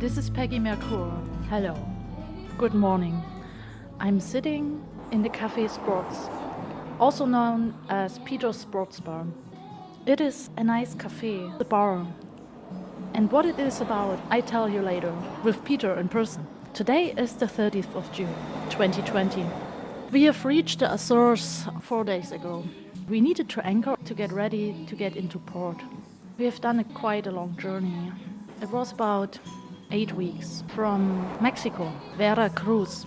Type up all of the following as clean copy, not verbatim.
This is Peggy Merkur. Hello. Good morning. I'm sitting in the Café Sports, also known as Peter's Sports Bar. It is a nice cafe, a bar. And what it is about, I tell you later, with Peter in person. Today is the 30th of June, 2020. We have reached the Azores 4 days ago. We needed to anchor to get ready to get into port. We have done quite a long journey. It was about 8 weeks from Mexico, Veracruz.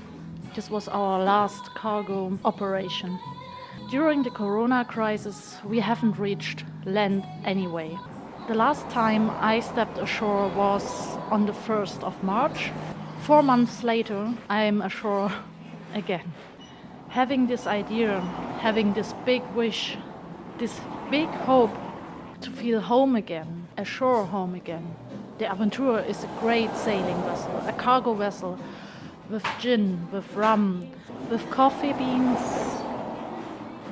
This was our last cargo operation. During the corona crisis, we haven't reached land anyway. The last time I stepped ashore was on the 1st of March. 4 months later, I'm ashore again. Having this idea, having this big wish, this big hope to feel home again, ashore home again. The Avontuur is a great sailing vessel, a cargo vessel with gin, with rum, with coffee beans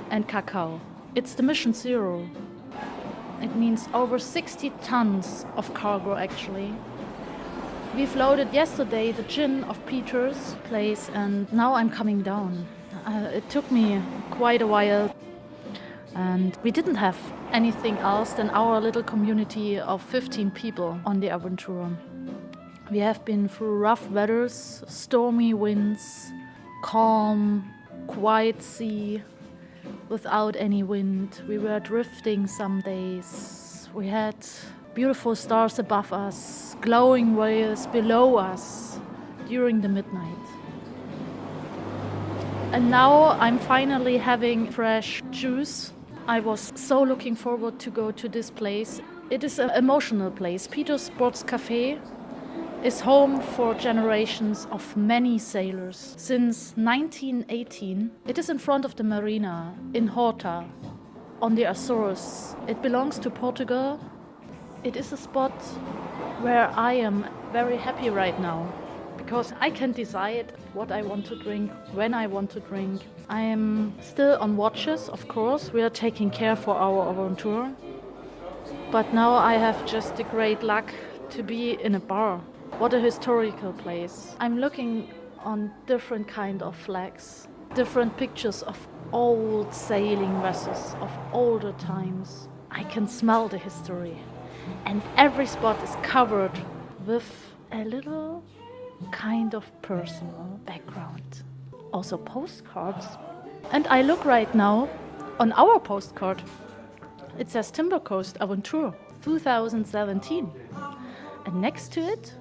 and cacao. It's the mission zero. It means over 60 tons of cargo actually. We've loaded yesterday the gin of Peter's place and now I'm coming down. It took me quite a while and we didn't have anything else than our little community of 15 people on the Avontuur. We have been through rough weathers, stormy winds, calm, quiet sea, without any wind. We were drifting some days. We had beautiful stars above us, glowing whales below us during the midnight. And now I'm finally having fresh juice. I was so looking forward to go to this place. It is an emotional place. Peter's Sports Cafe is home for generations of many sailors. Since 1918, it is in front of the marina in Horta, on the Azores. It belongs to Portugal. It is a spot where I am very happy right now because I can decide what I want to drink, when I want to drink. I am still on watches, of course. We are taking care for our Avontuur. But now I have just the great luck to be in a bar. What a historical place. I'm looking on different kind of flags, different pictures of old sailing vessels of older times. I can smell the history. And every spot is covered with a little kind of personal background. Also postcards. And I look right now on our postcard. It says Timbercoast Avontuur 2017. And next to it,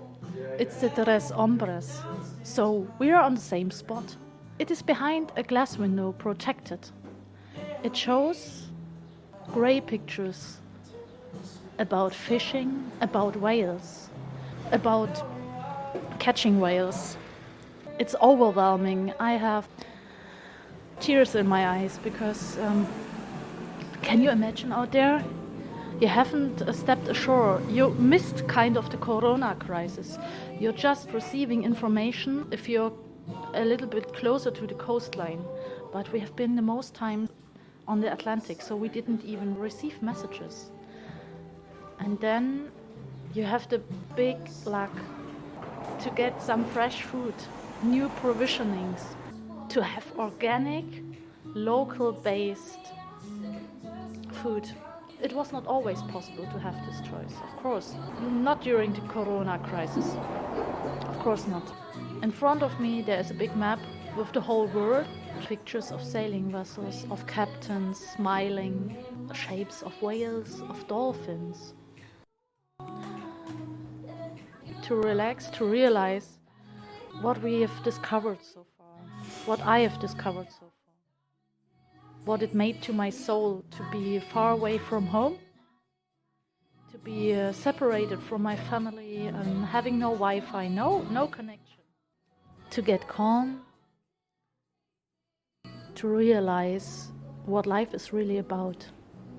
it's the Tres Hombres. So we are on the same spot. It is behind a glass window, protected. It shows grey pictures about fishing, about whales, about catching whales. It's overwhelming. I have tears in my eyes because can you imagine out there? You haven't stepped ashore. You missed kind of the corona crisis. You're just receiving information if you're a little bit closer to the coastline. But we have been the most time on the Atlantic, so we didn't even receive messages. And then you have the big luck to get some fresh food, new provisionings, to have organic, local-based food. It was not always possible to have this choice, of course. Not during the corona crisis. Of course not. In front of me there is a big map with the whole world. Pictures of sailing vessels, of captains smiling, shapes of whales, of dolphins. To relax, to realize what we have discovered so far, what I have discovered so far. What it made to my soul to be far away from home, to be separated from my family and having no Wi-Fi, no connection. To get calm, to realize what life is really about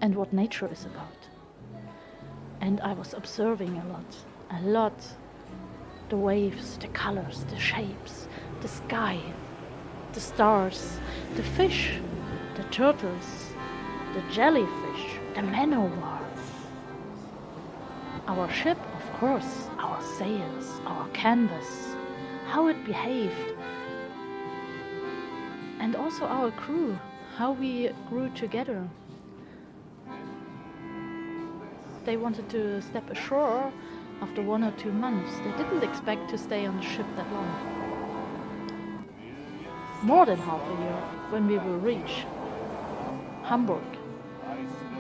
and what nature is about. And I was observing a lot. The waves, the colors, the shapes, the sky, the stars, the fish, the turtles, the jellyfish, the manowar. Our ship, of course, our sails, our canvas, how it behaved, and also our crew, how we grew together. They wanted to step ashore after 1 or 2 months. They didn't expect to stay on the ship that long. More than half a year when we will reach Hamburg.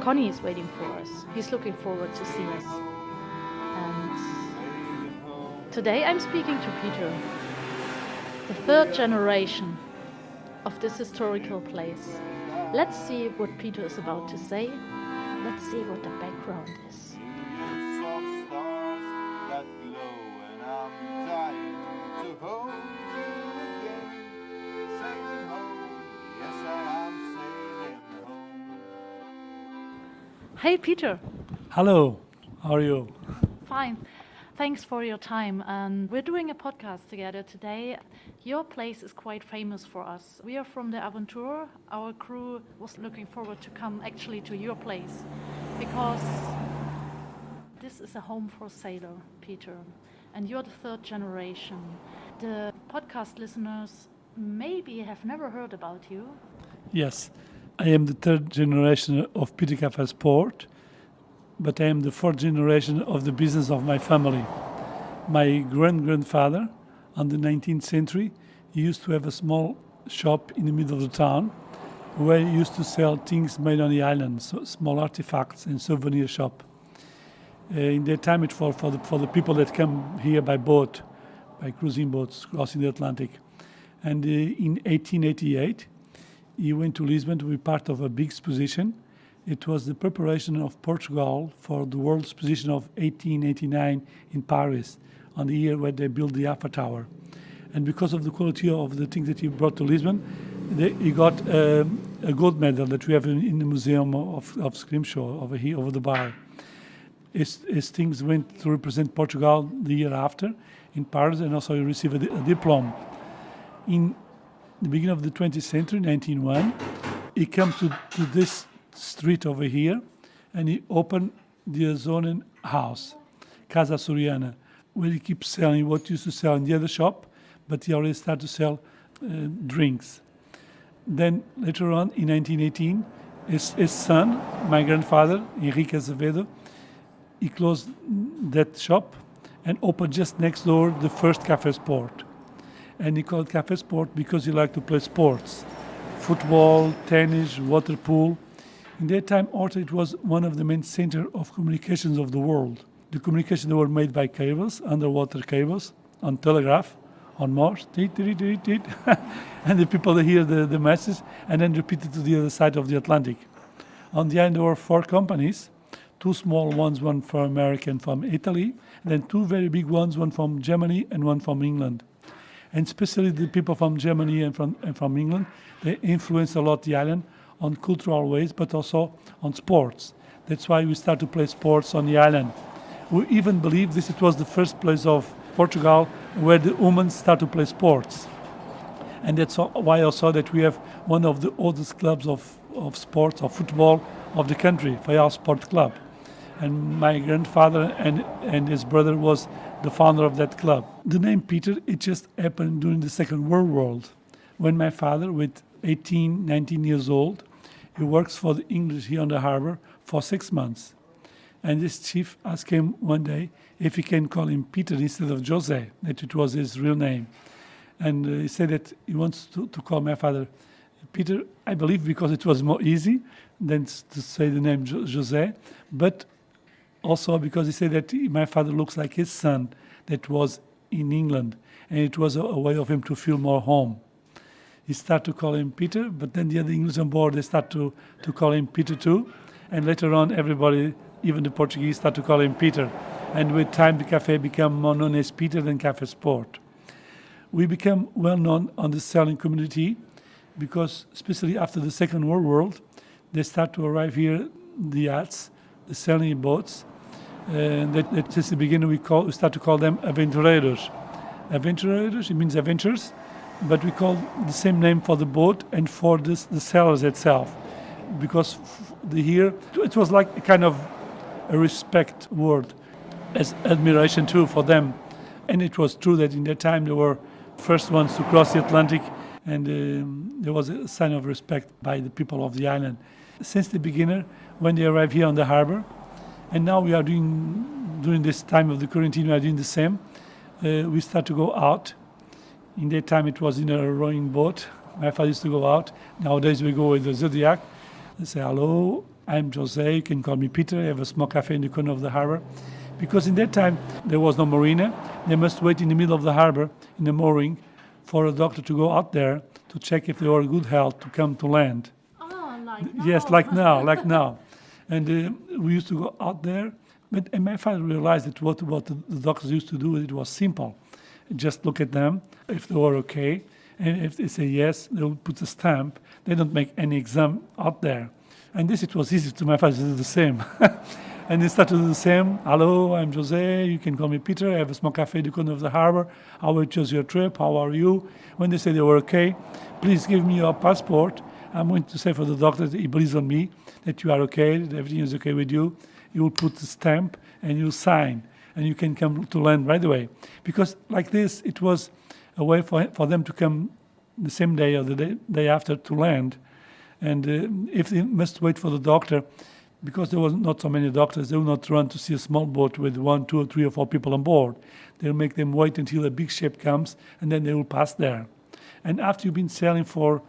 Connie is waiting for us. He's looking forward to see us. And today I'm speaking to Peter, the third generation of this historical place. Let's see what Peter is about to say. Let's see what the background is. Soft stars that glow, and I'm dying to hold you again. Sailing home, yes I am sailing home. Hey Peter. Hello, how are you? Fine. Thanks for your time. And we're doing a podcast together today. Your place is quite famous for us. We are from the Avontuur. Our crew was looking forward to come actually to your place because this is a home for sailor, Peter. And you're the third generation. The podcast listeners maybe have never heard about you. Yes, I am the third generation of Peter Cafe Sport, but I am the fourth generation of the business of my family. My grandfather, in the 19th century, he used to have a small shop in the middle of the town where he used to sell things made on the island, so small artifacts and souvenir shop. In that time, it was for the people that come here by boat, by cruising boats crossing the Atlantic. And in 1888, he went to Lisbon to be part of a big exposition. It was the preparation of Portugal for the World Exposition of 1889 in Paris, on the year where they built the Eiffel Tower. And because of the quality of the things that he brought to Lisbon, he got a gold medal that we have in the Museum of Scrimshaw over here, over the bar. His things went to represent Portugal the year after in Paris, and also he received a diploma. In the beginning of the 20th century, 1901, he came to this street over here, and he opened the Azores house, Casa Soriana, where he keeps selling what he used to sell in the other shop, but he already started to sell drinks. Then later on, in 1918, his son, my grandfather, Henrique Azevedo, he closed that shop and opened just next door the first Café Sport. And he called it Café Sport because he liked to play sports, football, tennis, water polo. In that time, Horta, it was one of the main centers of communications of the world. The communications were made by cables, underwater cables, on telegraph, on Morse, and the people hear the message and then repeat it to the other side of the Atlantic. On the island, there were 4 companies, 2 small ones, one from America and from Italy, and then 2 very big ones, one from Germany and one from England. And especially the people from Germany and from England, they influenced a lot the island on cultural ways, but also on sports. That's why we start to play sports on the island. We even believe it was the first place of Portugal where the women start to play sports. And that's why also that we have one of the oldest clubs of sports, of football of the country, Faial Sport Club. And my grandfather and his brother was the founder of that club. The name Peter, it just happened during the Second World War, when my father, with 18, 19 years old, he works for the English here on the harbor for 6 months. And this chief asked him one day if he can call him Peter instead of Jose, that it was his real name. And he said that he wants to call my father Peter, I believe because it was more easy than to say the name Jose, but also because he said that my father looks like his son that was in England, and it was a way of him to feel more home. He started to call him Peter, but then the other English on board, they start to call him Peter too. And later on, everybody, even the Portuguese, start to call him Peter. And with time, the cafe became more known as Peter than Café Sport. We became well known on the sailing community because, especially after the Second World War, they start to arrive here, the yachts, the sailing boats. And that since the beginning, we start to call them aventureiros. Aventureiros, it means adventures, but we call the same name for the boat and for the sailors itself, because here it was like a kind of a respect word. as admiration too for them. And it was true that in that time they were first ones to cross the Atlantic, and there was a sign of respect by the people of the island. Since the beginning, when they arrived here on the harbor, and now we are during this time of the quarantine, we are doing the same. We start to go out. In that time it was in a rowing boat. My father used to go out. Nowadays we go with the Zodiac. They say, hello, I'm Jose, you can call me Peter. I have a small cafe in the corner of the harbor. Because in that time there was no marina. They must wait in the middle of the harbor, in the mooring, for a doctor to go out there to check if they were in good health to come to land. Oh, like now. Yes, like now. And we used to go out there. And my father realized that what the doctors used to do, it was simple. Just look at them, if they were okay. And if they say yes, they will put a stamp. They don't make any exam out there. And this, it was easy to my father to do the same. And they started to do the same. Hello, I'm Jose. You can call me Peter. I have a small cafe in the corner of the harbor. How will you choose your trip? How are you? When they say they were okay, please give me your passport. I'm going to say for the doctor that he believes on me, that you are okay, that everything is okay with you. You will put the stamp and you'll sign. And you can come to land right away. Because like this, it was a way for them to come the same day or the day after to land. And if they must wait for the doctor, because there was not so many doctors, they will not run to see a small boat with 1, 2, or 3 or 4 people on board. They'll make them wait until a big ship comes, and then they will pass there. And after you've been sailing for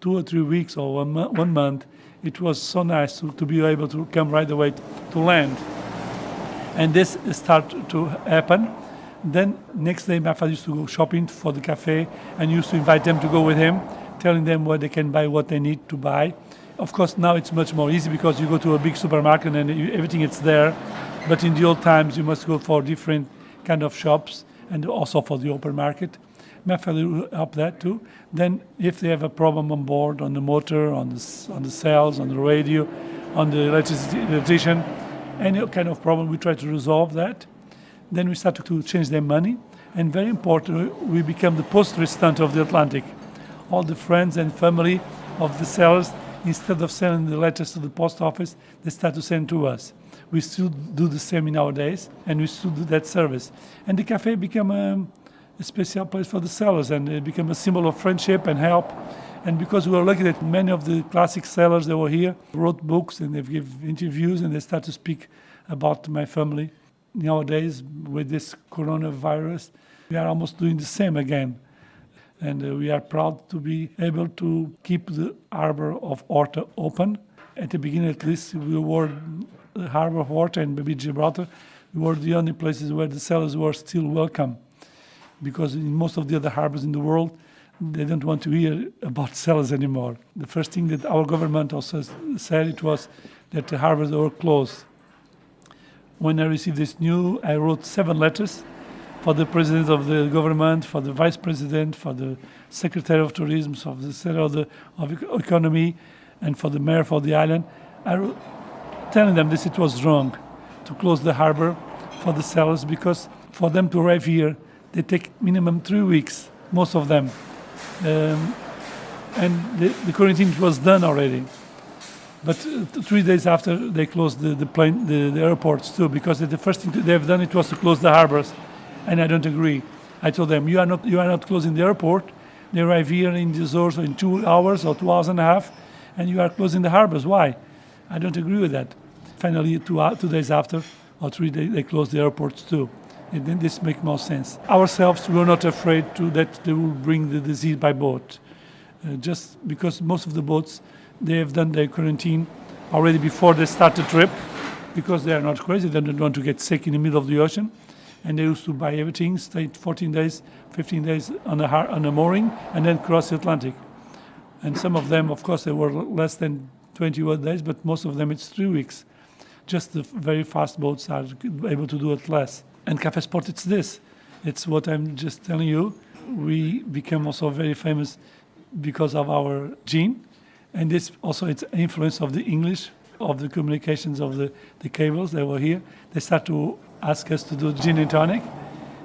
2 or 3 weeks or 1 month, it was so nice to be able to come right away to land. And this started to happen. Then next day my father used to go shopping for the cafe and used to invite them to go with him, telling them where they can buy what they need to buy. Of course, now it's much more easy because you go to a big supermarket and everything is there. But in the old times, you must go for different kind of shops and also for the open market. My father will help that too. Then if they have a problem on board, on the motor, on the sails, on the radio, on the electrician, any kind of problem, we try to resolve that. Then we start to change their money. And very important, we become the post restant of the Atlantic. All the friends and family of the sailors, instead of sending the letters to the post office, they start to send to us. We still do the same in our days, and we still do that service. And the cafe became a special place for the sailors, and it became a symbol of friendship and help. And because we were lucky that many of the classic sailors that were here wrote books and they give interviews and they start to speak about my family. Nowadays, with this coronavirus, we are almost doing the same again. And we are proud to be able to keep the harbor of Horta open. At the beginning, at least, we were the harbor of Horta and maybe Gibraltar. We were the only places where the sailors were still welcome. Because in most of the other harbors in the world, they don't want to hear about sailors anymore. The first thing that our government also said it was that the harbors were closed. When I received this news, I wrote 7 letters for the president of the government, for the vice president, for the secretary of tourism, for the secretary of economy, and for the mayor for the island. I wrote telling them this it was wrong to close the harbor for the sailors because for them to arrive here, they take minimum 3 weeks, most of them. And the quarantine was done already. But 3 days after, they closed the airports too, because the first thing they have done it was to close the harbors, and I don't agree. I told them, you are not closing the airport. They arrive here in the Azores in 2 hours or 2 hours and a half, and you are closing the harbors. Why? I don't agree with that. Finally, 2 days after, or 3 days, they closed the airports too. And then this makes more sense. Ourselves, we were not afraid that they will bring the disease by boat. Just because most of the boats, they have done their quarantine already before they start the trip, because they are not crazy. They don't want to get sick in the middle of the ocean. And they used to buy everything, stay 14 days, 15 days on a mooring, and then cross the Atlantic. And some of them, of course, they were less than 21 days, but most of them it's 3 weeks. Just the very fast boats are able to do it less. And Café Sport, it's this. It's what I'm just telling you. We became also very famous because of our gin. And this also, it's influence of the English, of the communications of the cables that were here. They start to ask us to do gin and tonic.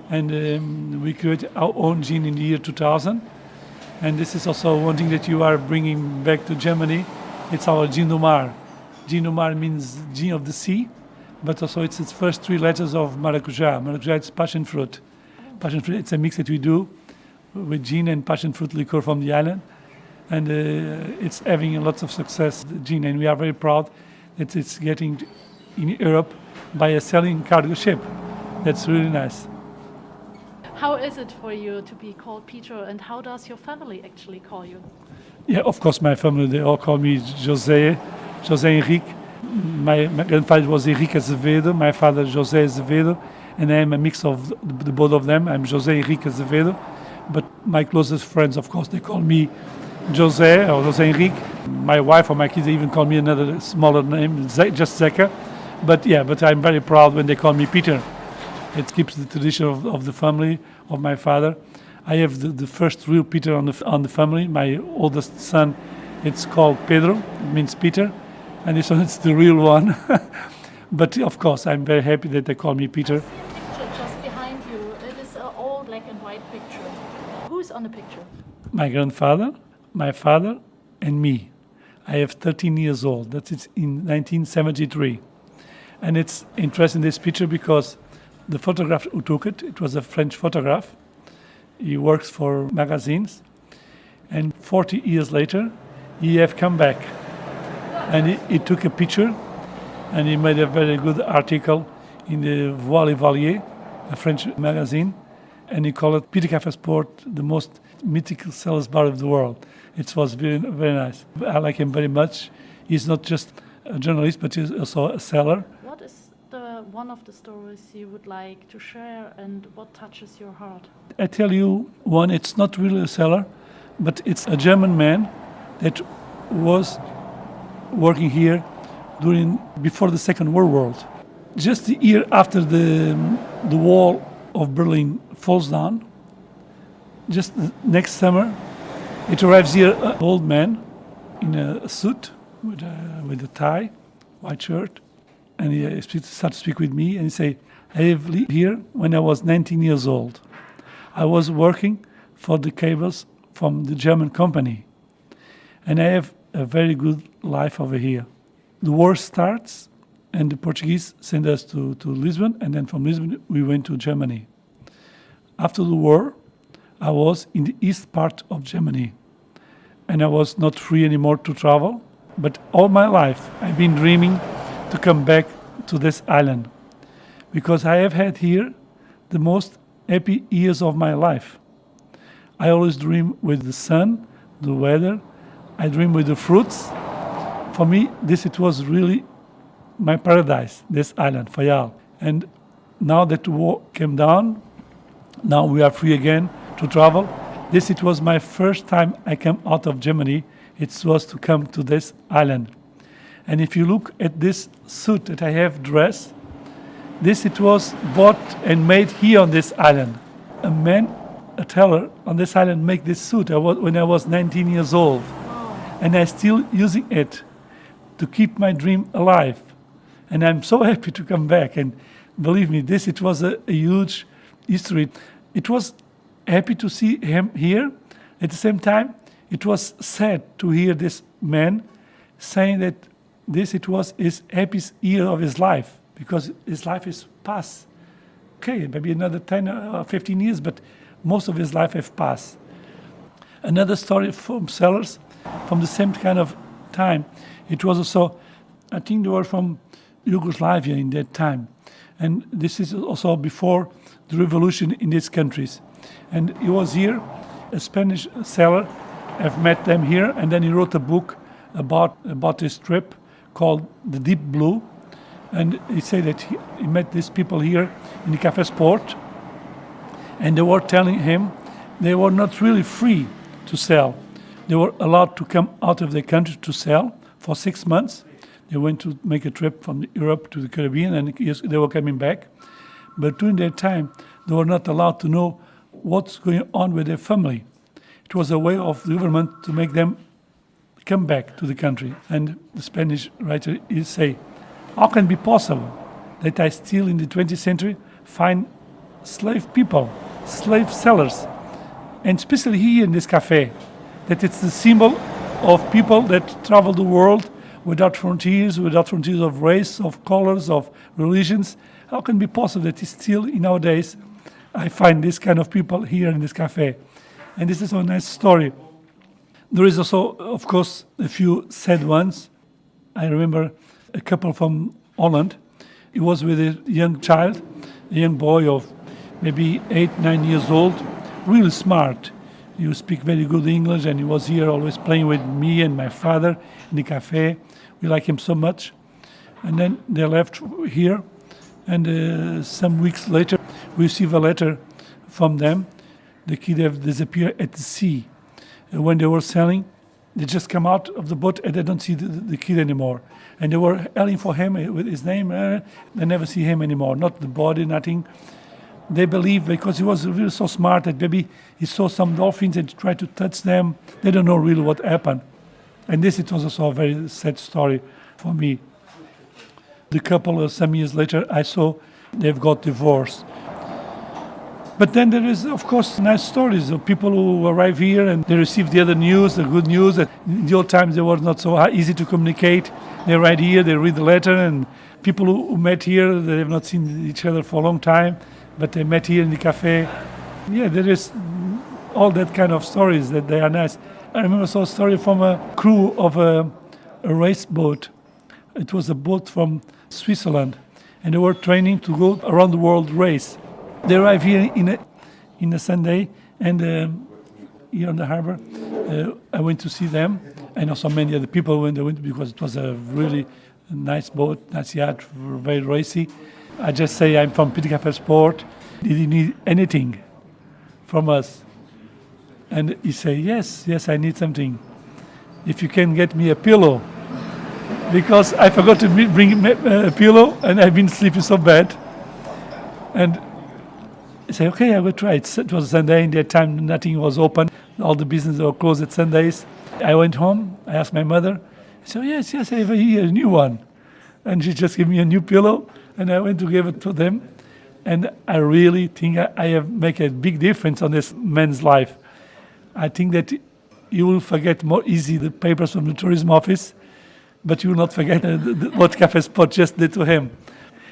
And we created our own gin in the year 2000. And this is also one thing that you are bringing back to Germany. It's our gin du mar. Gin du mar means gin of the sea, but also it's its first three letters of maracuja. Maracuja, it's passion fruit. Passion fruit, it's a mix that we do with gin and passion fruit liqueur from the island. And it's having lots of success, the gin, and we are very proud that it's getting in Europe by a selling cargo ship. That's really nice. How is it for you to be called Peter, and how does your family actually call you? Yeah, of course, my family, they all call me José Henrique. My grandfather was Henrique Azevedo, my father José Azevedo, and I am a mix of the both of them. I'm José Henrique Azevedo, but my closest friends, of course, they call me José or José Henrique. My wife or my kids even call me another smaller name, just Zeka. But I'm very proud when they call me Peter. It keeps the tradition of the family, of my father. I have the first real Peter on the family. My oldest son, it's called Pedro, it means Peter. And this one is the real one. But of course, I'm very happy that they call me Peter. I see a picture just behind you. It is an old black and white picture. Who's on the picture? My grandfather, my father, and me. I have 13 years old. That's it in 1973. And it's interesting, this picture, because the photographer who took it, it was a French photographer. He works for magazines. And 40 years later, he have come back. And he took a picture, and he made a very good article in the Voyage, a French magazine, and he called it Peter Café Sport, the most mythical cellars bar of the world. It was very, very nice. I like him very much. He's not just a journalist, but he's also a seller. What is one of the stories you would like to share, and what touches your heart? I tell you one, it's not really a seller, but it's a German man that was working here before the Second World War. Just the year after the wall of Berlin falls down, just the next summer, it arrives here an old man in a suit with a tie, white shirt, and he starts to speak with me, and he say, I have lived here when I was 19 years old. I was working for the cables from the German company, and I have a very good life over here. The war starts, and the Portuguese send us to Lisbon, and then from Lisbon we went to Germany. After the war, I was in the east part of Germany, and I was not free anymore to travel, but all my life I've been dreaming to come back to this island, because I have had here the most happy years of my life. I always dream with the sun, the weather, I dream with the fruits. For me, it was really my paradise, this island, Faial. And now that the war came down, now we are free again to travel. It was my first time I came out of Germany. It was to come to this island. And if you look at this suit that I have dressed, it was bought and made here on this island. A tailor on this island made this suit when I was 19 years old. And I'm still using it to keep my dream alive. And I'm so happy to come back. And believe me, it was a huge history. It was happy to see him here. At the same time, it was sad to hear this man saying that it was his happiest year of his life, because his life is past. Okay, maybe another 10 or 15 years, but most of his life have passed. Another story from sellers from the same kind of time. It was also, I think they were from Yugoslavia in that time. And this is also before the revolution in these countries. And he was here, a Spanish seller. I've met them here, and then he wrote a book about this trip called The Deep Blue. And he said that he met these people here in the Café Sport, and they were telling him they were not really free to sell. They were allowed to come out of the country to sell for 6 months. They went to make a trip from Europe to the Caribbean, and they were coming back. But during that time, they were not allowed to know what's going on with their family. It was a way of the government to make them come back to the country. And the Spanish writer say, how can it be possible that I still in the 20th century find slave people, slave sellers, and especially here in this cafe, that it's the symbol of people that travel the world without frontiers of race, of colors, of religions. How can it be possible that it's still nowadays I find this kind of people here in this cafe? And this is a nice story. There is also, of course, a few sad ones. I remember a couple from Holland. He was with a young child, a young boy of maybe 8, 9 years old, really smart. He would speak very good English, and he was here always playing with me and my father in the cafe. We like him so much. And then they left here, and some weeks later, we received a letter from them. The kid have disappeared at the sea. And when they were sailing, they just come out of the boat and they don't see the kid anymore. And they were yelling for him with his name. They never see him anymore, not the body, nothing. They believe because he was really so smart that maybe he saw some dolphins and tried to touch them. They don't know really what happened. And this, it was also a very sad story for me. The couple, some years later, I saw they've got divorced. But then there is, of course, nice stories of people who arrive here and they receive the other news, the good news. That in the old times, they were not so easy to communicate. They write here, they read the letter, and people who met here, they have not seen each other for a long time, but they met here in the cafe. Yeah, there is all that kind of stories that they are nice. I remember I saw a story from a crew of a race boat. It was a boat from Switzerland, and they were training to go around the world race. They arrived here in a Sunday, and here on the harbor, I went to see them, and also many other people when they went because it was a really nice boat, nice yacht, very racy. I just say I'm from Petit Café Sport. Did you need anything from us? And he say, yes, I need something. If you can get me a pillow, because I forgot to bring a pillow, and I've been sleeping so bad. And I say, okay, I will try it. It was Sunday, in that time nothing was open. All the businesses were closed at Sundays. I went home, I asked my mother. I said, yes, I have here a new one. And she just gave me a new pillow, and I went to give it to them. And I really think I have make a big difference on this man's life. I think that you will forget more easy the papers from the tourism office, but you will not forget what Café Sport just did to him.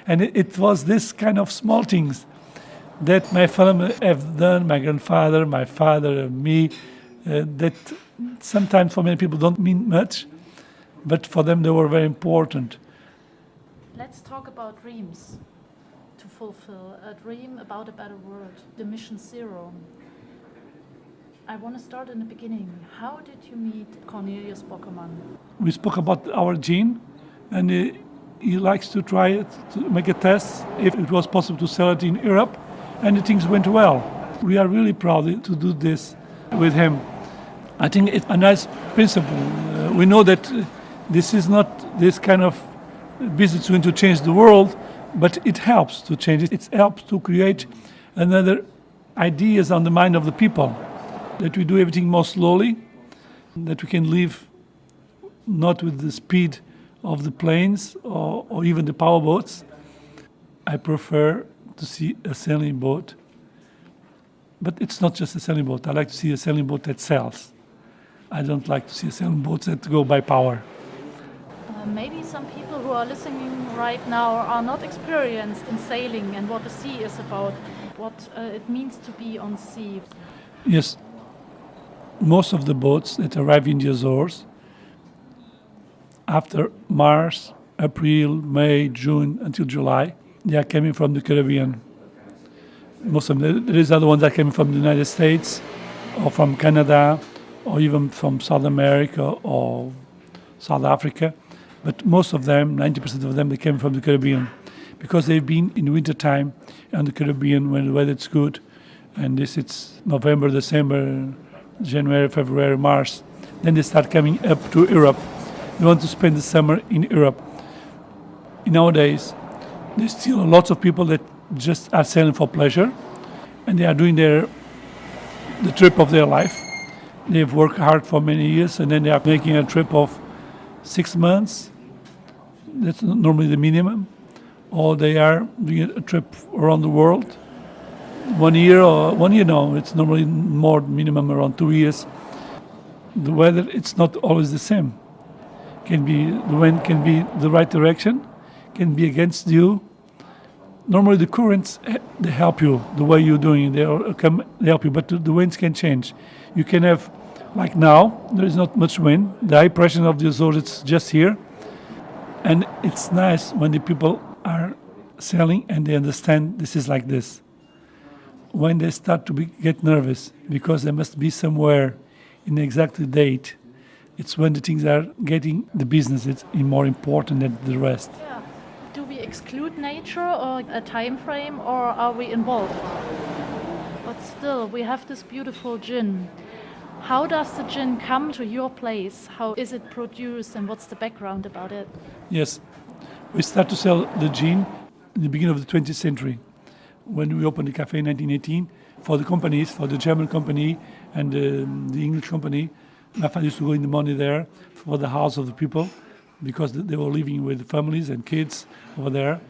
And it was this kind of small things that my family have done, my grandfather, my father, me, that sometimes for many people don't mean much, but for them they were very important. Let's talk about dreams to fulfill. A dream about a better world, the Mission Zero. I want to start in the beginning. How did you meet Cornelius Bockerman? We spoke about our gene, and he likes to try it, to make a test, if it was possible to sell it in Europe, and the things went well. We are really proud to do this with him. I think it's a nice principle. We know that this is not this kind of business going to change the world, but it helps to change it. It helps to create another ideas on the mind of the people, that we do everything more slowly, that we can live not with the speed of the planes or even the power boats. I prefer to see a sailing boat, but it's not just a sailing boat. I like to see a sailing boat that sails. I don't like to see a sailing boat that go by power. Maybe some people who are listening right now are not experienced in sailing and what the sea is about, what it means to be on sea. Yes, most of the boats that arrive in the Azores after March, April, May, June until July, they are coming from the Caribbean. Most of them, there is other ones that are coming from the United States or from Canada or even from South America or South Africa. But most of them, 90% of them, they came from the Caribbean because they've been in winter time on the Caribbean when the weather is good. And this it's November, December, January, February, March. Then they start coming up to Europe. They want to spend the summer in Europe. Nowadays, there's still lots of people that just are sailing for pleasure, and they are doing the trip of their life. They've worked hard for many years, and then they are making a trip of 6 months. That's normally the minimum. Or they are doing a trip around the world. 1 year or 1 year, no, it's normally more minimum around 2 years. The weather, it's not always the same. The wind can be the right direction, can be against you. Normally the currents they help you the way you're doing. They help you, but the winds can change. You can have, like now, there is not much wind. The high pressure of the Azores it's just here, and it's nice when the people are sailing and they understand this is like this. When they start to get nervous because they must be somewhere in the exact date, it's when the things are getting the business. It's more important than the rest. Yeah. Do we exclude nature or a time frame, or are we involved? But still, we have this beautiful gin. How does the gin come to your place? How is it produced, and what's the background about it? Yes, we start to sell the gin in the beginning of the 20th century. When we opened the cafe in 1918, for the companies, for the German company and the English company, my father used to go in the morning there for the house of the people, because they were living with families and kids over there.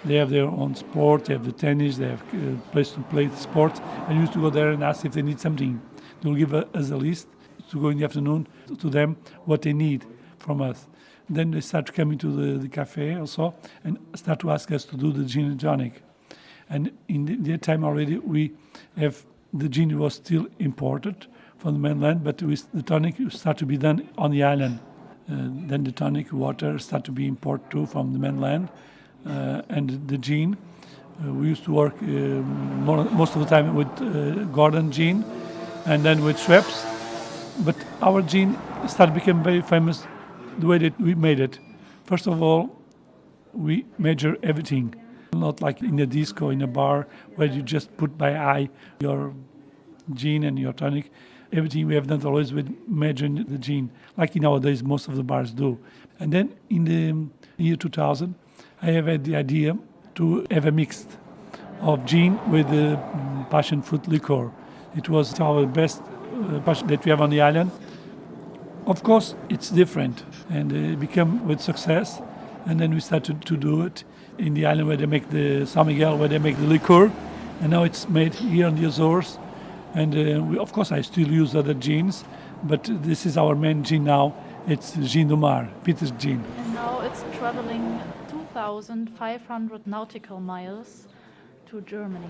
They have their own sport, they have the tennis, they have a place to play the sport. And we used to go there and ask if they need something. They will give us a list to go in the afternoon to them what they need from us. Then they start coming to the cafe also and start to ask us to do the gin and tonic. And in that time already we have, the gin was still imported from the mainland, but the tonic start to be done on the island. Then the tonic water start to be imported too from the mainland. And the gin, we used to work most of the time with Gordon gin and then with Schweppes. But our gin started to become very famous the way that we made it. First of all, we measure everything. Not like in a disco, in a bar, where you just put by eye your gin and your tonic. Everything we have done always with measuring the gin, like nowadays most of the bars do. And then in the year 2000, I have had the idea to have a mix of gin with passion fruit liqueur. It was our best passion that we have on the island. Of course, it's different, and it became with success. And then we started to do it in the island where they make the San Miguel, where they make the liqueur. And now it's made here on the Azores. And of course, I still use other gins, but this is our main gin now. It's Gin du Mar, Peter's gin. And now it's traveling 2,500 nautical miles to Germany.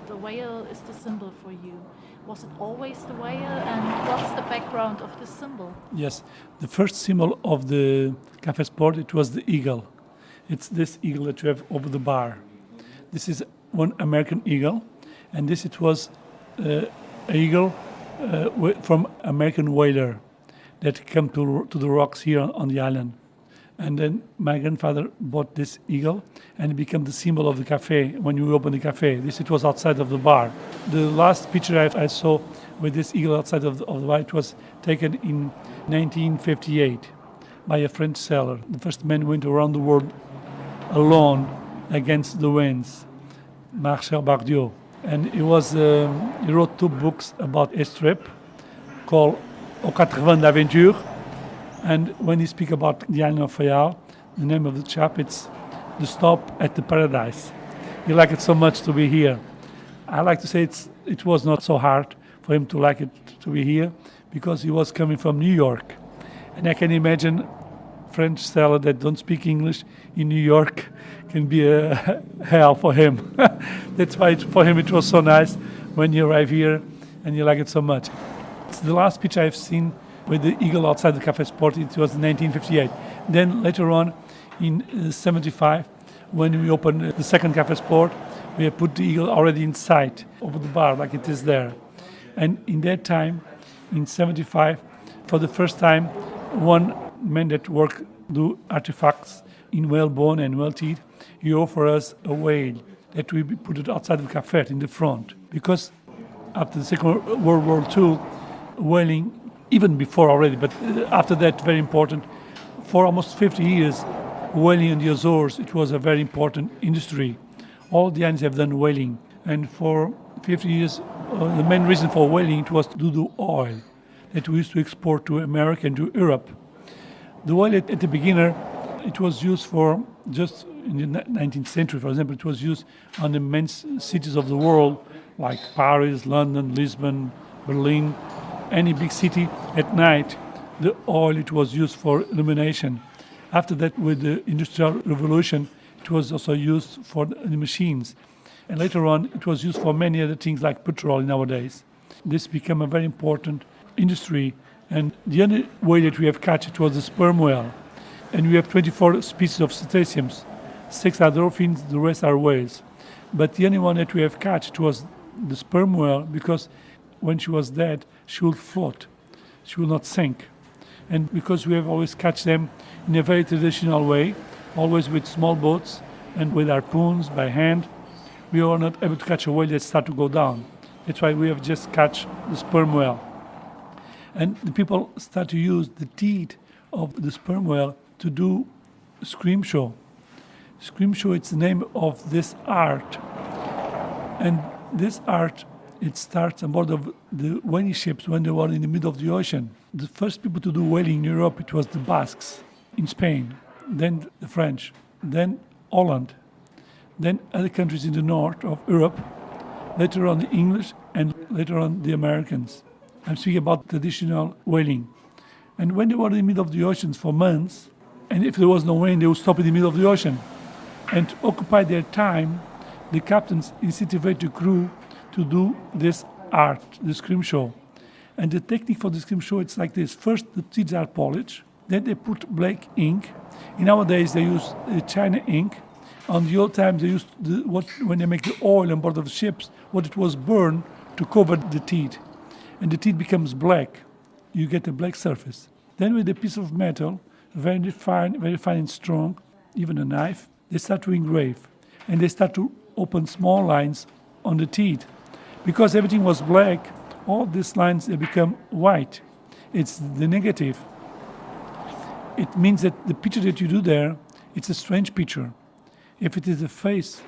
The whale is the symbol for you. Was it always the whale, and what's the background of this symbol? Yes, the first symbol of the Café Sport, it was the eagle. It's this eagle that you have over the bar. This is one American eagle, and this it was an eagle from American whaler that came to the rocks here on the island. And then my grandfather bought this eagle, and it became the symbol of the cafe when you open the cafe. This it was outside of the bar. The last picture I saw with this eagle outside of the bar, it was taken in 1958 by a French sailor. The first man went around the world alone against the winds, Marcel Bardieu. And he wrote 2 books about a trip called Au 80 d'Avontuur. And when he speaks about the island of Faial, the name of the chap, it's The Stop at the Paradise. He liked it so much to be here. I like to say it was not so hard for him to like it to be here, because he was coming from New York. And I can imagine French sailor that don't speak English in New York can be a hell for him. That's why for him it was so nice when you arrive here and you like it so much. It's the last picture I've seen with the eagle outside the Café Sport. It was in 1958. Then later on in 75, when we opened the second Café Sport, we have put the eagle already inside over the bar like it is there. And in that time, in 75, for the first time, one man that do artifacts in whale bone and whale teeth, he offered us a whale that we put it outside the cafe in the front. Because after the Second World War II, whaling, even before already, but after that, very important, for almost 50 years, whaling in the Azores, it was a very important industry. All the islands have done whaling. And for 50 years, the main reason for whaling it was to do the oil that we used to export to America and to Europe. The oil at the beginner, it was used for just in the 19th century, for example, it was used on the main cities of the world, like Paris, London, Lisbon, Berlin, any big city at night. the oil, it was used for illumination. After that, with the Industrial Revolution, it was also used for the machines. And later on, it was used for many other things like petrol nowadays. This became a very important industry. And the only way that we have catch it was the sperm whale. And we have 24 species of cetaceans. 6 are dolphins, the rest are whales. But the only one that we have catch it was the sperm whale, because when she was dead, she would float. She will not sink. And because we have always catch them in a very traditional way, always with small boats and with harpoons by hand, we are not able to catch a whale that start to go down. That's why we have just catch the sperm whale. And the people start to use the teeth of the sperm whale to do scream show. Scream show, it's the name of this art. And this art, it starts on board of the whaling ships when they were in the middle of the ocean. The first people to do whaling in Europe, it was the Basques in Spain, then the French, then Holland, then other countries in the north of Europe, later on the English, and later on the Americans. I'm speaking about traditional whaling. And when they were in the middle of the oceans for months, and if there was no rain, they would stop in the middle of the ocean. And to occupy their time, the captains incentivated the crew to do this art, the scream show. And the technique for the scream show, it's like this. First, the teeth are polished. Then they put black ink. Nowadays, they use China ink. On the old times, they used when they make the oil on board of the ships, what it was burned to cover the teeth. And the teeth becomes black. You get a black surface. Then with a piece of metal, very fine and strong, even a knife, they start to engrave. And they start to open small lines on the teeth. Because everything was black, all these lines, they become white. It's the negative. It means that the picture that you do there, it's a strange picture. If it is a face,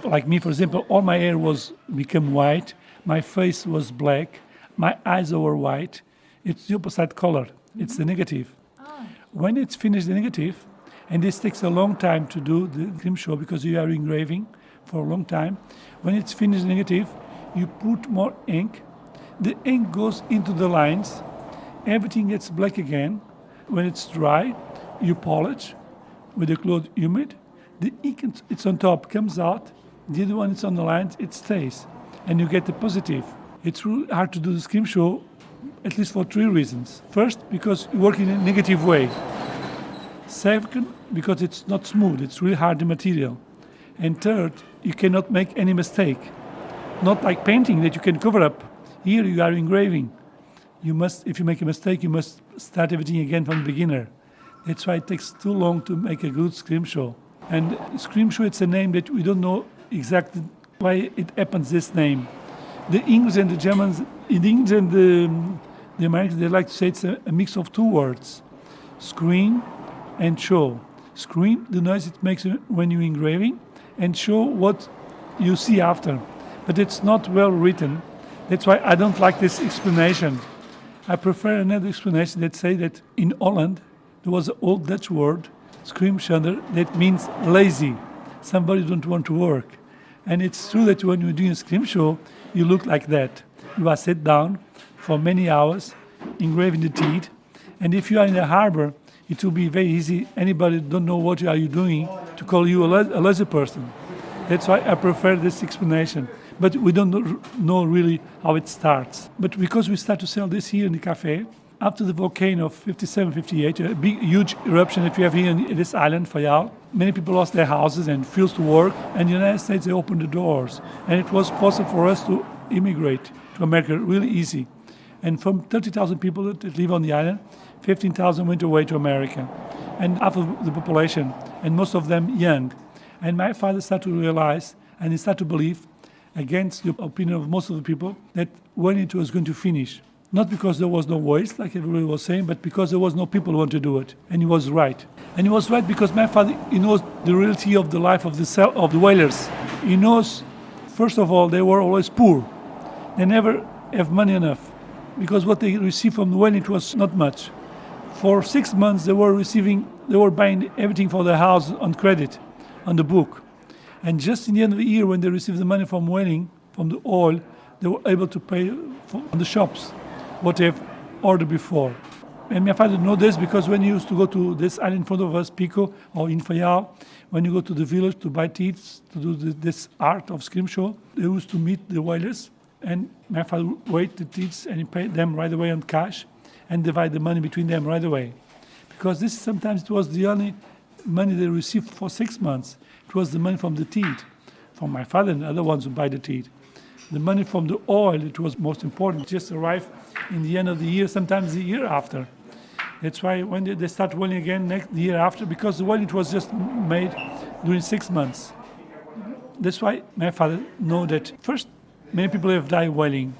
like me, for example, all my hair was become white, my face was black, my eyes were white, it's the opposite color. It's the negative. When it's finished the negative, and this takes a long time to do the scream show because you are engraving for a long time. When it's finished the negative, you put more ink. The ink goes into the lines. Everything gets black again. When it's dry, you polish with the cloth humid. The ink it's on top comes out. The other one it's on the lines, it stays. And you get the positive. It's really hard to do the scream show, at least for 3 reasons. First, because you work in a negative way. Second, because it's not smooth, it's really hard material. And third, you cannot make any mistake. Not like painting that you can cover up. Here you are engraving. You must, if you make a mistake, you must start everything again from the beginner. That's why it takes too long to make a good scream show. And scream show, it's a name that we don't know exactly why it happens this name. The English and the Germans, in the English and the Americans, they like to say it's a mix of 2 words. Scream and show. Scream, the noise it makes when you're engraving, and show what you see after. But it's not well written. That's why I don't like this explanation. I prefer another explanation that say that in Holland there was an old Dutch word, screamschunder, that means lazy. Somebody don't want to work. And it's true that when you're doing a scream show, you look like that. You are sit down for many hours, engraving the teeth. And if you are in the harbor, it will be very easy. Anybody don't know what are you doing to call you a lazy person. That's why I prefer this explanation. But we don't know really how it starts. But because we start to sell this here in the cafe, after the volcano of 57, 58, a big, huge eruption that we have here in this island, Faial, many people lost their houses and fields to work. And the United States, they opened the doors. And it was possible for us to immigrate to America really easy. And from 30,000 people that live on the island, 15,000 went away to America. And half of the population, and most of them young. And my father started to realize, and he started to believe, against the opinion of most of the people, that when it was going to finish. Not because there was no voice, like everybody was saying, but because there was no people who wanted to do it. And he was right. And he was right because my father, he knows the reality of the life of the whalers. He knows, first of all, they were always poor. They never have money enough. Because what they received from the whaling, it was not much. For 6 months, they were buying everything for their house on credit, on the book. And just in the end of the year, when they received the money from whaling, from the oil, they were able to pay for the shops what they've ordered before. And my father know this because when he used to go to this island in front of us, Pico, or in Faial, when you go to the village to buy teats, to do this art of scrimshaw, they used to meet the whalers, and my father would wait the teats and he paid them right away on cash and divide the money between them right away. Because this sometimes it was the only money they received for 6 months. It was the money from the teat, from my father and the other ones who buy the teat. The money from the oil, it was most important, just arrived in the end of the year, sometimes the year after. That's why when they start whaling again the year after, because the whaling was just made during 6 months. That's why my father know that first, many people have died whaling,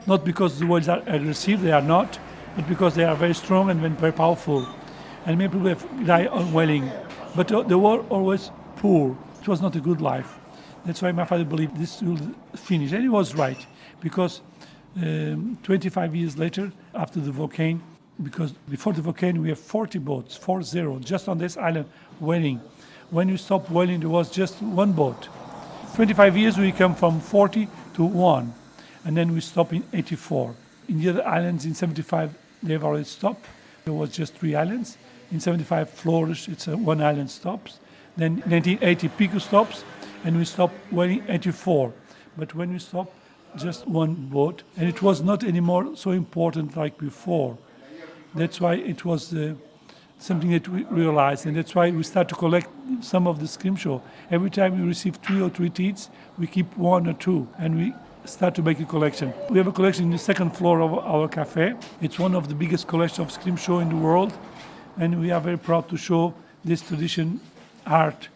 not because the whales are aggressive, they are not, but because they are very strong and very powerful. And many people have died on whaling, but they were always poor. It was not a good life. That's why my father believed this will finish. And he was right, because 25 years later, after the volcano, because before the volcano we have 40 boats, 40, just on this island whaling. When we stopped whaling, there was just one boat. 25 years we come from 40 to 1, and then we stop in 84. In the other islands in 75, they've already stopped. There was just 3 islands. In 75, Flores, it's one island stops. Then 1980, Pico stops, and we stop whaling 84. But when we stop, just one boat, and it was not anymore so important like before. That's why it was something that we realized, and that's why we start to collect some of the scrimshaw. Every time we receive 2 or 3 teats, we keep 1 or 2, and we start to make a collection. We have a collection in the second floor of our cafe. It's one of the biggest collections of scrimshaw in the world, and we are very proud to show this tradition art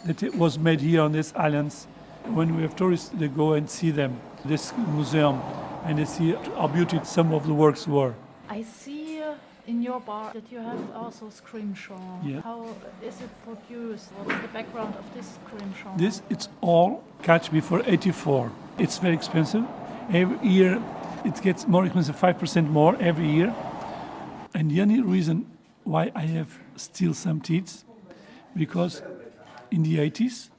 that it was made here on these islands. When we have tourists, they go and see them, this museum, and they see how beautiful some of the works were. I see in your bar that you have also scrimshaw. Yeah. How is it produced? What's the background of this scrimshaw? This, it's all catch before 84. It's very expensive. Every year it gets more expensive, 5% more every year. And the only reason why I have still some teats, because in the 80s,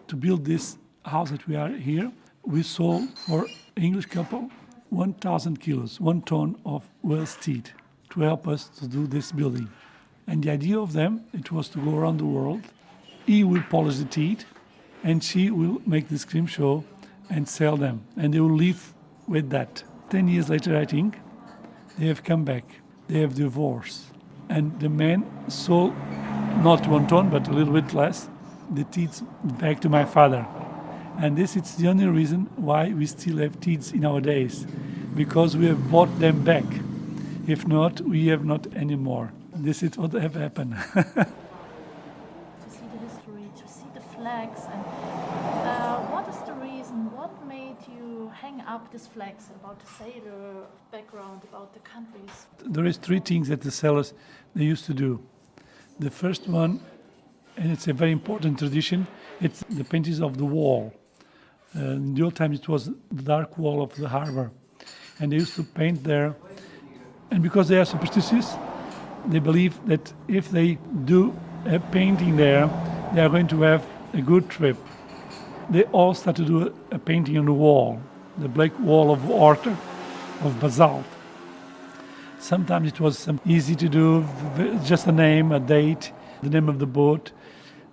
to build this house that we are here, we sold for English couple 1,000 kilos, 1 ton of whale's teeth to help us to do this building. And the idea of them, it was to go around the world. He will polish the teeth, and she will make the scrimshaw and sell them. And they will live with that. 10 years later, I think, they have come back. They have divorced. And the man sold not 1 ton, but a little bit less, the teeth back to my father. And this is the only reason why we still have teeth in our days, because we have bought them back. If not, we have not anymore. This is what have happened. To see the history, to see the flags, and what is the reason? What made you hang up these flags about the sailor background, about the countries? There is 3 things that the sailors they used to do. The first one, and it's a very important tradition, it's the paintings of the wall. In the old times it was the dark wall of the harbor, and they used to paint there. And because they are superstitious, they believe that if they do a painting there, they are going to have a good trip. They all start to do a painting on the wall, the black wall of Horta, of basalt. Sometimes it was easy to do, just a name, a date, the name of the boat.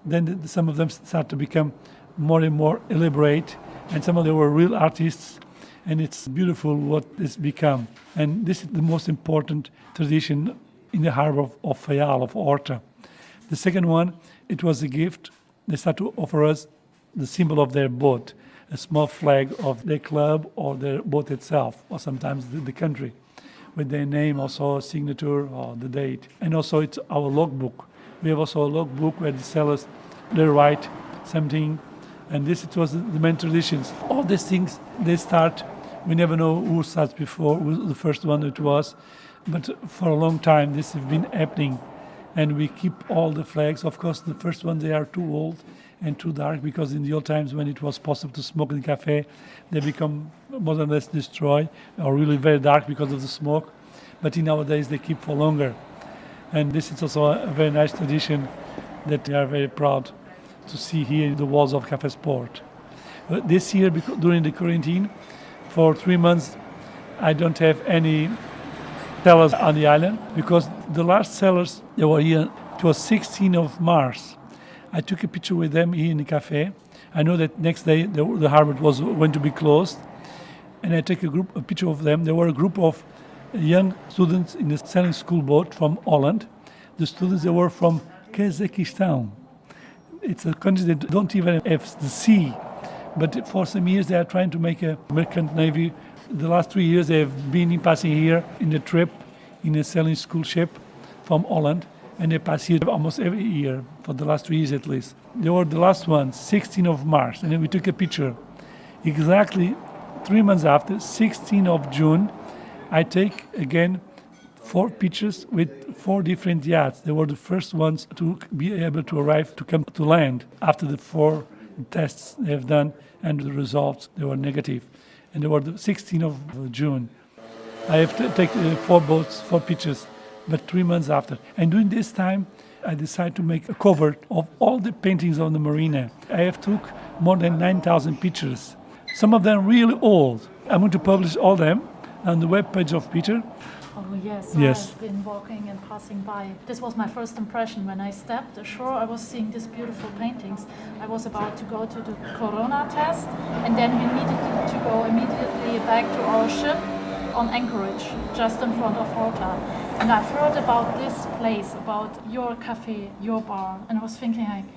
Then some of them start to become more and more elaborate, and some of them were real artists, and it's beautiful what it's become. And this is the most important tradition in the harbor of Faial, of Horta. The second one, it was a gift. They start to offer us the symbol of their boat, a small flag of their club or their boat itself, or sometimes the country, with their name, also a signature or the date. And also it's our logbook. We have also a logbook where the sailors, they write something, and this it was the main traditions. All these things, they start, we never know who starts before, who the first one it was, but for a long time this has been happening, and we keep all the flags. Of course, the first one, they are too old and too dark, because in the old times when it was possible to smoke in the cafe, they become more or less destroyed, or really very dark because of the smoke, but in nowadays they keep for longer. And this is also a very nice tradition that we are very proud to see here in the walls of Cafe Sport. This year, during the quarantine, for 3 months, I don't have any sellers on the island because the last sellers, they were here. It was 16th of March. I took a picture with them here in the cafe. I know that next day the harbor was going to be closed. And I took a picture of them. They were a group of young students in the sailing school boat from Holland. The students, they were from Kazakhstan. It's a country that don't even have the sea. But for some years they are trying to make a merchant navy. The last 3 years they have been passing here in a trip in a sailing school ship from Holland. And they pass here almost every year, for the last 3 years at least. They were the last ones, 16th of March. And then we took a picture. Exactly 3 months after, 16th of June, I take again 4 pictures with 4 different yachts. They were the first ones to be able to arrive, to come to land after the 4 tests they have done, and the results, they were negative. And they were the 16th of June. I have to take 4 boats, 4 pictures, but 3 months after. And during this time, I decided to make a cover of all the paintings on the marina. I have took more than 9,000 pictures. Some of them really old. I'm going to publish all them on the webpage of Peter. Oh yes, Yes. I've been walking and passing by. This was my first impression. When I stepped ashore, I was seeing these beautiful paintings. I was about to go to the Corona-Tadd, and then we needed to go immediately back to our ship on Anchorage, just in front of Horta. And I've heard about this place, about your cafe, your bar, and I was thinking like,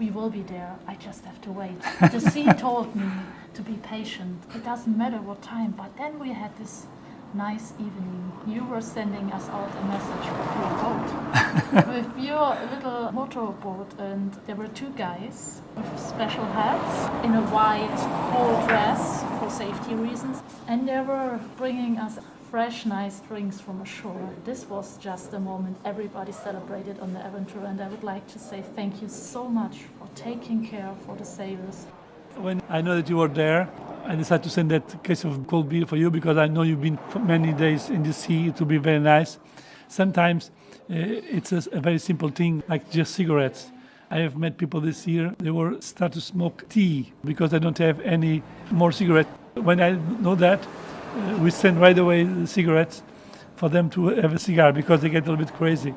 we will be there. I just have to wait. The sea told me to be patient. It doesn't matter what time. But then we had this nice evening. You were sending us out a message with your boat, with your little motorboat, and there were 2 guys with special hats in a white whole dress for safety reasons, and they were bringing us fresh, nice drinks from ashore. This was just a moment everybody celebrated on the Avontuur, and I would like to say thank you so much for taking care for the sailors. When I know that you were there, I decided to send that case of cold beer for you because I know you've been for many days in the sea. It will be very nice. Sometimes it's a very simple thing, like just cigarettes. I have met people this year, they were start to smoke tea because they don't have any more cigarettes. When I know that, we send right away the cigarettes for them to have a cigar because they get a little bit crazy.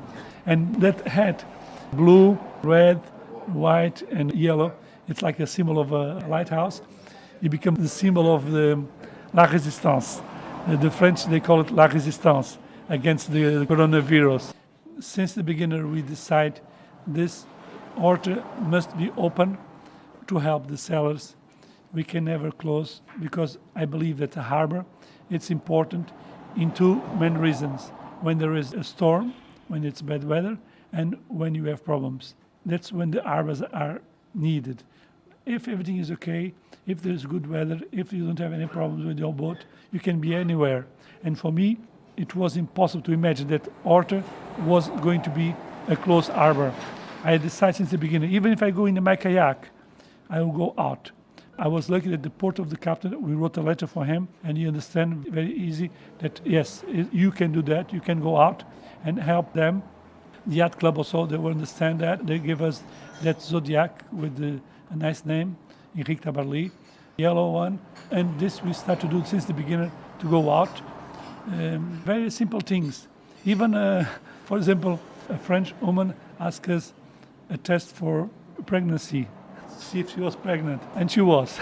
And that hat, blue, red, white, and yellow, it's like a symbol of a lighthouse. It becomes the symbol of the La Résistance. The French, they call it La Résistance, against the coronavirus. Since the beginning, we decide this Horta must be open to help the sailors. We can never close because I believe that the harbor, it's important in 2 main reasons. When there is a storm, when it's bad weather, and when you have problems. That's when the harbors are needed. If everything is okay, if there's good weather, if you don't have any problems with your boat, you can be anywhere. And for me, it was impossible to imagine that Horta was going to be a closed harbor. I decided since the beginning, even if I go in my kayak, I will go out. I was lucky that the port of the captain, we wrote a letter for him, and he understand very easy that yes, you can do that, you can go out and help them. The yacht club also, they will understand that. They give us that Zodiac with a nice name, Henrique Tabarly, yellow one. And this we start to do since the beginning, to go out. Very simple things. Even, for example, a French woman asked us a test for pregnancy, see if she was pregnant, and she was.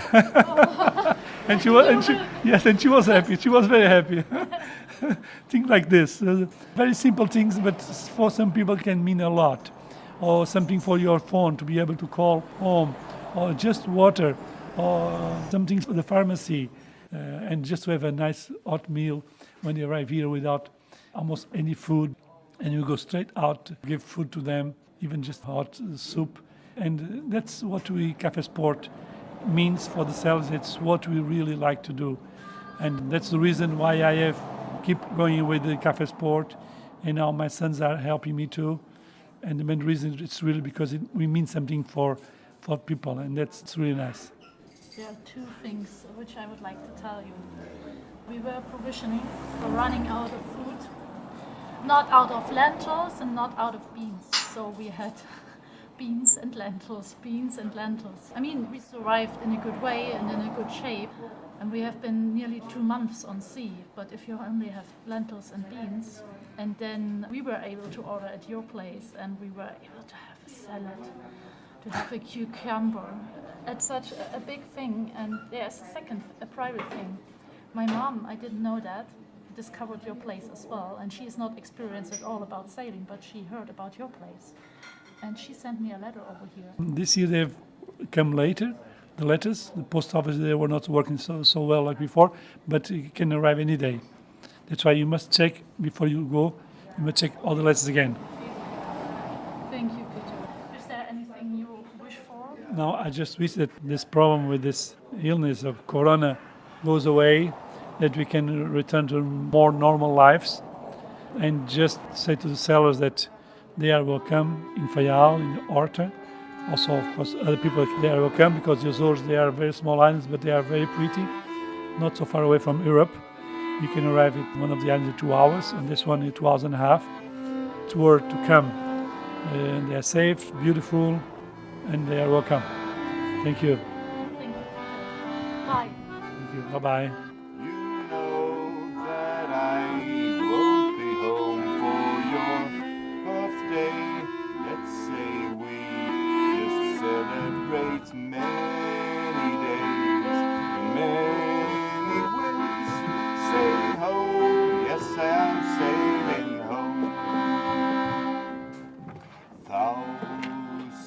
and she was happy. She was very happy. Things like this, very simple things, but for some people can mean a lot. Or something for your phone to be able to call home, or just water, or something for the pharmacy, and just to have a nice hot meal when you arrive here without almost any food, and you go straight out, give food to them, even just hot soup. And that's what we Cafe Sport means for the sailors. It's what we really like to do. And that's the reason why I have keep going with the Cafe Sport, and now my sons are helping me too. And the main reason it's really because we mean something for people, and it's really nice. There are 2 things which I would like to tell you. We were provisioning, we're running out of food, not out of lentils and not out of beans. So we had beans and lentils, beans and lentils. I mean, we survived in a good way and in a good shape, and we have been nearly 2 months on sea. But if you only have lentils and beans, and then we were able to order at your place, and we were able to have a salad, to have a cucumber. It's such a big thing, and there's a private thing. My mom, I didn't know that, discovered your place as well, and she is not experienced at all about sailing, but she heard about your place, and she sent me a letter over here. This year they've come later. The letters, the post office, they were not working so well like before, but it can arrive any day. That's why you must check before you go. You must check all the letters again. Thank you, Peter. Is there anything you wish for? Now I just wish that this problem with this illness of corona goes away, that we can return to more normal lives, and just say to the sailors that they are welcome in Faial, in Horta. Also, of course, other people, they are welcome because the Azores, they are very small islands, but they are very pretty, not so far away from Europe. You can arrive at one of the islands in 2 hours, and this one in 2 hours and a half. Tour to come. They are safe, beautiful, and they are welcome. Thank you. Thank you, Peter. Bye. Thank you. Bye-bye. You know that I won't be home for your birthday. Let's say we just celebrate many days in many ways. Sailing home, yes I am sailing home. Thousands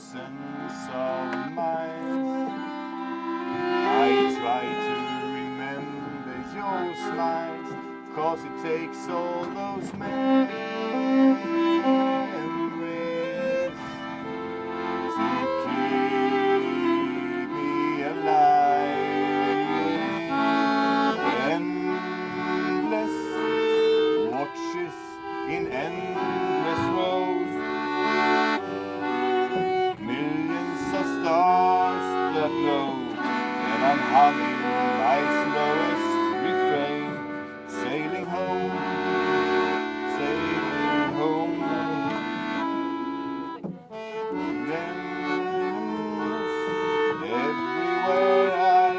of miles I try to remember your smiles, 'cause it takes all those memories to keep me alive. Endless watches in endless rows, millions of stars that glow, and I'm humming my slowest refrain. Sailing home, sailing home. Memories everywhere I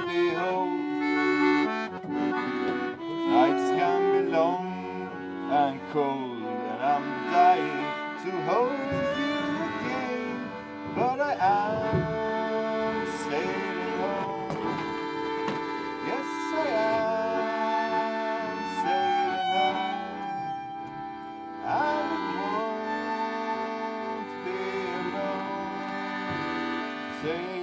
behold. Nights can be long and cold, and I'm dying to hold you again. But I am sailing home. Yes, I am sailing home. I won't be alone. Sailing